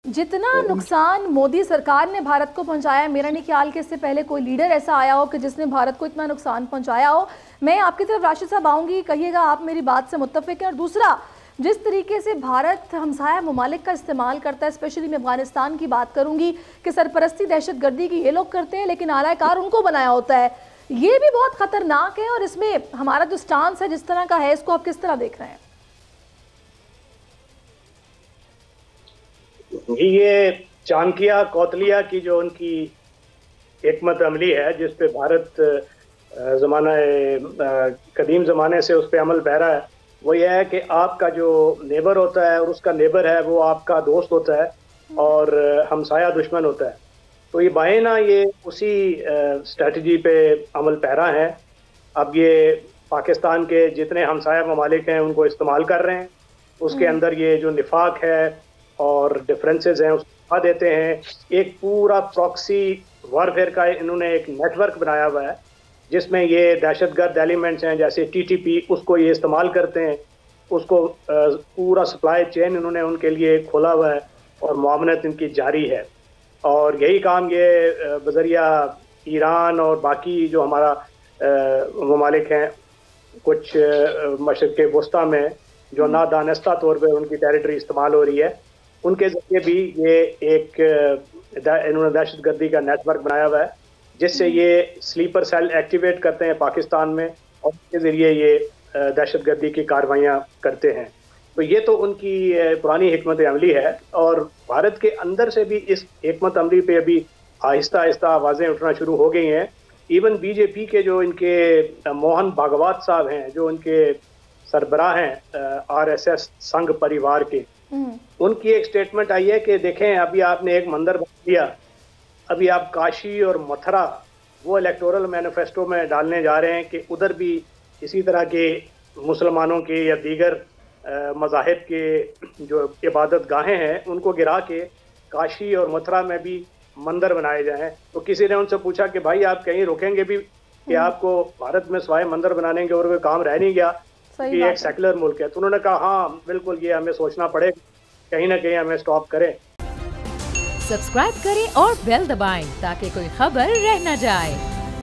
जितना नुकसान मोदी सरकार ने भारत को पहुंचाया है, मेरा नहीं ख्याल कि इससे पहले कोई लीडर ऐसा आया हो कि जिसने भारत को इतना नुकसान पहुंचाया हो। मैं आपकी तरफ राशिद साहब आऊँगी, कहिएगा आप मेरी बात से मुत्तफिक हैं। और दूसरा, जिस तरीके से भारत हमसाया ममालिक का इस्तेमाल करता है, स्पेशली मैं अफगानिस्तान की बात करूँगी कि सरपरस्ती दहशतगर्दी की ये लोग करते हैं लेकिन आलाकार उनको बनाया होता है, ये भी बहुत ख़तरनाक है। और इसमें हमारा जो स्टांस है जिस तरह का है, इसको आप किस तरह देख रहे हैं? ये चाणक्य कौतलिया की जो उनकी हिकमत अमली है, जिस पे भारत कदीम ज़माने से उस पर अमल पैरा है, वो ये है कि आपका जो नेबर होता है और उसका नेबर है वो आपका दोस्त होता है और हमसाया दुश्मन होता है। तो ये बाएं ना ये उसी स्ट्रेटजी पे अमल पैरा है। अब ये पाकिस्तान के जितने हमसाया ममालिक हैं उनको इस्तेमाल कर रहे हैं, उसके अंदर ये जो निफाक है और डिफरेंसेस हैं उसको दिखा देते हैं। एक पूरा प्रॉक्सी वॉरफेयर का इन्होंने एक नेटवर्क बनाया हुआ है जिसमें ये दहशतगर्द एलिमेंट्स हैं जैसे टीटीपी, उसको ये इस्तेमाल करते हैं। उसको पूरा सप्लाई चेन इन्होंने उनके लिए खोला हुआ है और मुआवनत इनकी जारी है। और यही काम ये बजरिया ईरान और बाकी जो हमारा ममालिक हैं कुछ मशरिक़ वस्ता में जो नादानिस्ता तौर पर उनकी टेरिटरी इस्तेमाल हो रही है, उनके जरिए भी ये एक इन्होंने दहशतगर्दी का नेटवर्क बनाया हुआ है जिससे ये स्लीपर सेल एक्टिवेट करते हैं पाकिस्तान में और उसके ज़रिए ये दहशतगर्दी की कार्रवाइयाँ करते हैं। तो ये तो उनकी पुरानी हिकमत अमली है और भारत के अंदर से भी इस हिकमत अमली पे अभी आहिस्ता आहिस्ता आवाज़ें उठना शुरू हो गई हैं। इवन बीजेपी के जो इनके मोहन भागवत साहब हैं, जो उनके सरबराह हैं आरएसएस संघ परिवार के, उनकी एक स्टेटमेंट आई है कि देखें अभी आपने एक मंदिर बना दिया, अभी आप काशी और मथुरा वो इलेक्टोरल मैनिफेस्टो में डालने जा रहे हैं कि उधर भी इसी तरह के मुसलमानों के या दीगर मज़ाहिब के जो इबादत गाहें हैं उनको गिरा के काशी और मथुरा में भी मंदिर बनाए जाएं। तो किसी ने उनसे पूछा कि भाई आप कहीं रुकेंगे भी कि आपको भारत में सिवाय मंदिर बनाने के और कोई काम रह नहीं गया कि एक सेकुलर मुल्क है? तो उन्होंने कहा हाँ बिल्कुल, ये हमें सोचना पड़ेगा, कहीं ना कहीं हमें स्टॉप करें। सब्सक्राइब करें और बेल दबाएं ताकि कोई खबर रह न जाए।